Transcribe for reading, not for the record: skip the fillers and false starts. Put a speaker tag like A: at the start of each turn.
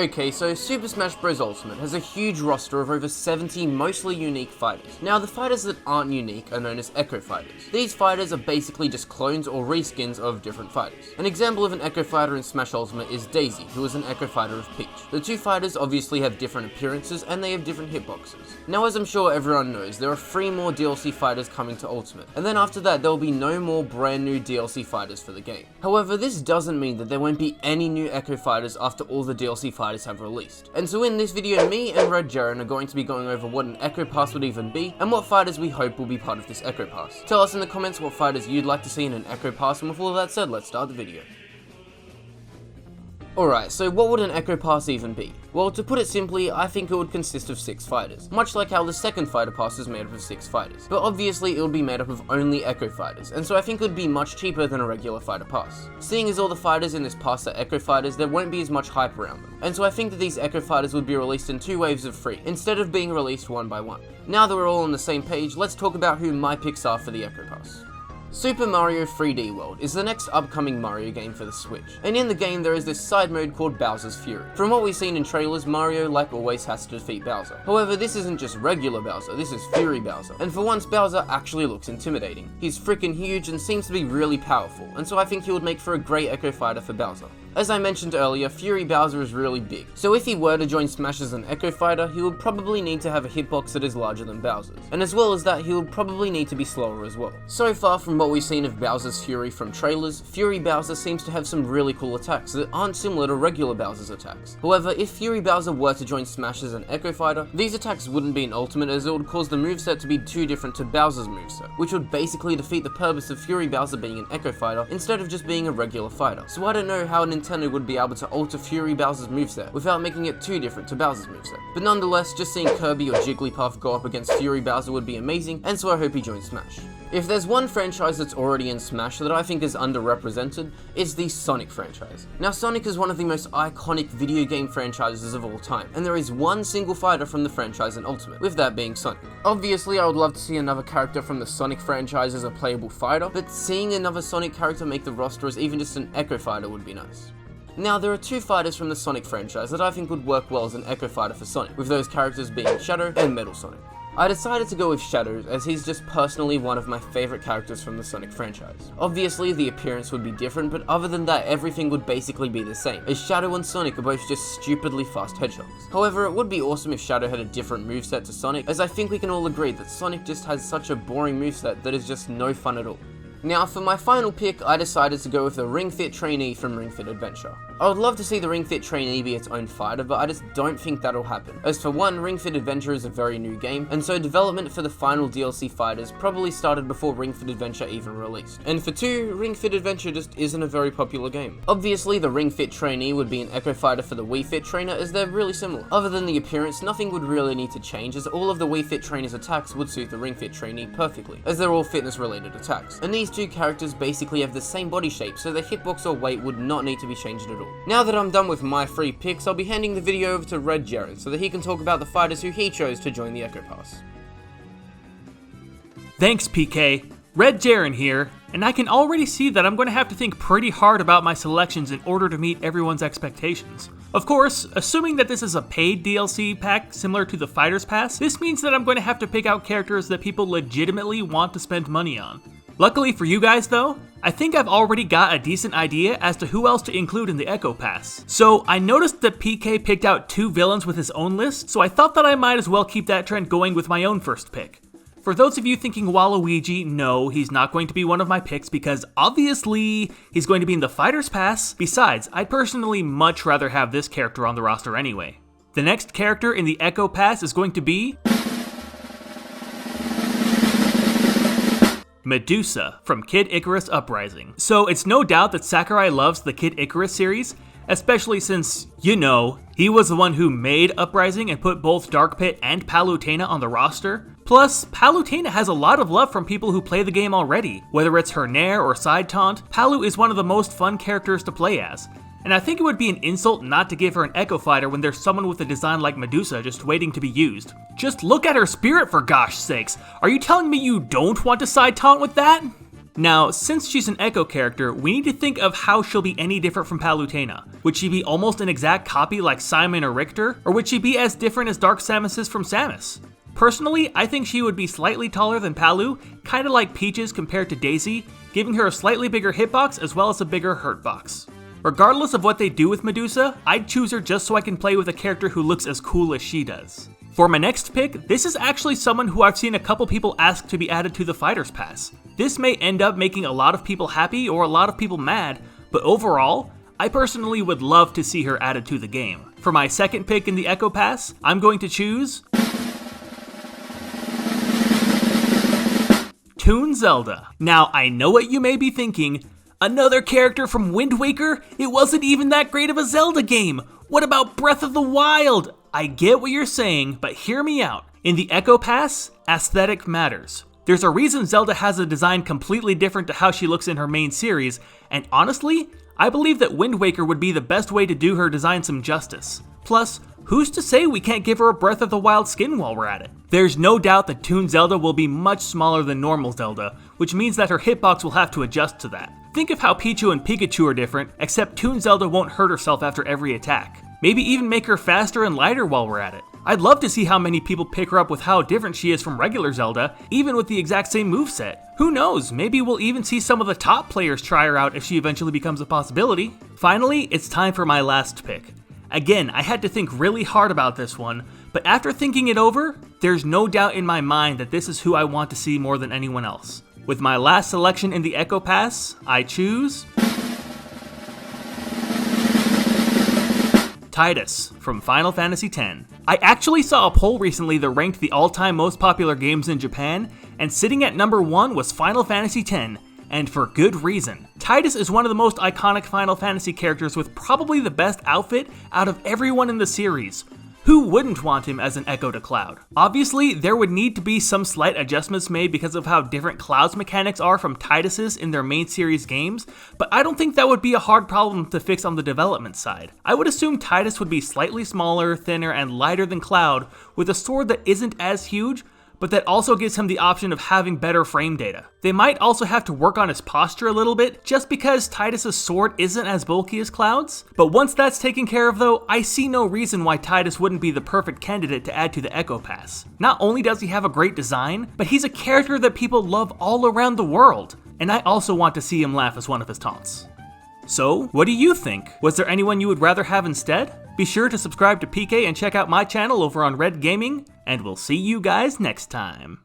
A: Okay, so Super Smash Bros. Ultimate has a huge roster of over 70 mostly unique fighters. Now, the fighters that aren't unique are known as Echo Fighters. These fighters are basically just clones or reskins of different fighters. An example of an Echo Fighter in Smash Ultimate is Daisy, who is an Echo Fighter of Peach. The two fighters obviously have different appearances and they have different hitboxes. Now, as I'm sure everyone knows, there are 3 more DLC fighters coming to Ultimate, and then after that there will be no more brand new DLC fighters for the game. However, this doesn't mean that there won't be any new Echo Fighters after all the DLC fighters have released. And so in this video, me and Gerran are going to be going over what an Echo Pass would even be, and what fighters we hope will be part of this Echo Pass. Tell us in the comments what fighters you'd like to see in an Echo Pass, and with all of that said, let's start the video. Alright, so what would an Echo Pass even be? Well, to put it simply, I think it would consist of 6 fighters, much like how the second Fighter Pass is made up of 6 fighters. But obviously it would be made up of only Echo Fighters, and so I think it would be much cheaper than a regular Fighter Pass. Seeing as all the fighters in this pass are Echo Fighters, there won't be as much hype around them, and so I think that these Echo Fighters would be released in 2 waves of free, instead of being released one by one. Now that we're all on the same page, let's talk about who my picks are for the Echo Pass. Super Mario 3D World is the next upcoming Mario game for the Switch, and in the game there is this side mode called Bowser's Fury. From what we've seen in trailers, Mario, like always, has to defeat Bowser. However, this isn't just regular Bowser, this is Fury Bowser, and for once Bowser actually looks intimidating. He's freaking huge and seems to be really powerful, and so I think he would make for a great Echo Fighter for Bowser. As I mentioned earlier, Fury Bowser is really big, so if he were to join Smash as an Echo Fighter, he would probably need to have a hitbox that is larger than Bowser's, and as well as that, he would probably need to be slower as well. So far from what we've seen of Bowser's Fury from trailers, Fury Bowser seems to have some really cool attacks that aren't similar to regular Bowser's attacks. However, if Fury Bowser were to join Smash as an Echo Fighter, these attacks wouldn't be in Ultimate as it would cause the moveset to be too different to Bowser's moveset, which would basically defeat the purpose of Fury Bowser being an Echo Fighter instead of just being a regular fighter. So I don't know how Nintendo would be able to alter Fury Bowser's moveset without making it too different to Bowser's moveset. But nonetheless, just seeing Kirby or Jigglypuff go up against Fury Bowser would be amazing, and so I hope he joins Smash. If there's one franchise that's already in Smash that I think is underrepresented, it's the Sonic franchise. Now, Sonic is one of the most iconic video game franchises of all time, and there is one single fighter from the franchise in Ultimate, with that being Sonic. Obviously, I would love to see another character from the Sonic franchise as a playable fighter, but seeing another Sonic character make the roster as even just an Echo Fighter would be nice. Now, there are 2 fighters from the Sonic franchise that I think would work well as an Echo Fighter for Sonic, with those characters being Shadow and Metal Sonic. I decided to go with Shadow as he's just personally one of my favorite characters from the Sonic franchise. Obviously, the appearance would be different, but other than that, everything would basically be the same, as Shadow and Sonic are both just stupidly fast hedgehogs. However, it would be awesome if Shadow had a different moveset to Sonic, as I think we can all agree that Sonic just has such a boring moveset that is just no fun at all. Now, for my final pick, I decided to go with the Ring Fit Trainee from Ring Fit Adventure. I would love to see the Ring Fit Trainee be its own fighter, but I just don't think that'll happen. As for one, Ring Fit Adventure is a very new game, and so development for the final DLC fighters probably started before Ring Fit Adventure even released. And for 2, Ring Fit Adventure just isn't a very popular game. Obviously, the Ring Fit Trainee would be an Echo Fighter for the Wii Fit Trainer, as they're really similar. Other than the appearance, nothing would really need to change, as all of the Wii Fit Trainer's attacks would suit the Ring Fit Trainee perfectly, as they're all fitness related attacks. And these 2 characters basically have the same body shape, so their hitbox or weight would not need to be changed at all. Now that I'm done with my 3 picks, I'll be handing the video over to Gerran so that he can talk about the fighters who he chose to join the Echo Pass.
B: Thanks, PK. Gerran here, and I can already see that I'm going to have to think pretty hard about my selections in order to meet everyone's expectations. Of course, assuming that this is a paid DLC pack similar to the Fighter's Pass, this means that I'm going to have to pick out characters that people legitimately want to spend money on. Luckily for you guys though, I think I've already got a decent idea as to who else to include in the Echo Pass. So I noticed that PK picked out 2 villains with his own list, so I thought that I might as well keep that trend going with my own first pick. For those of you thinking Waluigi, no, he's not going to be one of my picks because obviously he's going to be in the Fighter's Pass. Besides, I'd personally much rather have this character on the roster anyway. The next character in the Echo Pass is going to be Medusa from Kid Icarus Uprising. So it's no doubt that Sakurai loves the Kid Icarus series, especially since, you know, he was the one who made Uprising and put both Dark Pit and Palutena on the roster. Plus, Palutena has a lot of love from people who play the game already. Whether it's her Nair or side taunt, Palu is one of the most fun characters to play as. And I think it would be an insult not to give her an Echo Fighter when there's someone with a design like Medusa just waiting to be used. Just look at her spirit for gosh sakes! Are you telling me you don't want to side taunt with that? Now, since she's an Echo character, we need to think of how she'll be any different from Palutena. Would she be almost an exact copy like Simon or Richter? Or would she be as different as Dark Samus is from Samus? Personally, I think she would be slightly taller than Palu, kinda like Peaches compared to Daisy, giving her a slightly bigger hitbox as well as a bigger hurtbox. Regardless of what they do with Medusa, I'd choose her just so I can play with a character who looks as cool as she does. For my next pick, this is actually someone who I've seen a couple people ask to be added to the Fighters Pass. This may end up making a lot of people happy or a lot of people mad, but overall, I personally would love to see her added to the game. For my second pick in the Echo Pass, I'm going to choose Toon Zelda. Now, I know what you may be thinking. Another character from Wind Waker? It wasn't even that great of a Zelda game. What about Breath of the Wild? I get what you're saying, but hear me out. In the Echo Pass, aesthetic matters. There's a reason Zelda has a design completely different to how she looks in her main series, and honestly, I believe that Wind Waker would be the best way to do her design some justice. Plus, who's to say we can't give her a Breath of the Wild skin while we're at it? There's no doubt that Toon Zelda will be much smaller than normal Zelda, which means that her hitbox will have to adjust to that. Think of how Pichu and Pikachu are different, except Toon Zelda won't hurt herself after every attack. Maybe even make her faster and lighter while we're at it. I'd love to see how many people pick her up with how different she is from regular Zelda, even with the exact same moveset. Who knows, maybe we'll even see some of the top players try her out if she eventually becomes a possibility. Finally, it's time for my last pick. Again, I had to think really hard about this one, but after thinking it over, there's no doubt in my mind that this is who I want to see more than anyone else. With my last selection in the Echo Pass, I choose Tidus from Final Fantasy X. I actually saw a poll recently that ranked the all-time most popular games in Japan, and sitting at number 1 was Final Fantasy X, and for good reason. Tidus is one of the most iconic Final Fantasy characters with probably the best outfit out of everyone in the series. Who wouldn't want him as an Echo to Cloud? Obviously, there would need to be some slight adjustments made because of how different Cloud's mechanics are from Tidus's in their main series games, but I don't think that would be a hard problem to fix on the development side. I would assume Tidus would be slightly smaller, thinner, and lighter than Cloud, with a sword that isn't as huge, but that also gives him the option of having better frame data. They might also have to work on his posture a little bit, just because Tidus' sword isn't as bulky as Cloud's. But once that's taken care of though, I see no reason why Tidus wouldn't be the perfect candidate to add to the Echo Pass. Not only does he have a great design, but he's a character that people love all around the world. And I also want to see him laugh as one of his taunts. So, what do you think? Was there anyone you would rather have instead? Be sure to subscribe to PK and check out my channel over on Red Gaming, and we'll see you guys next time.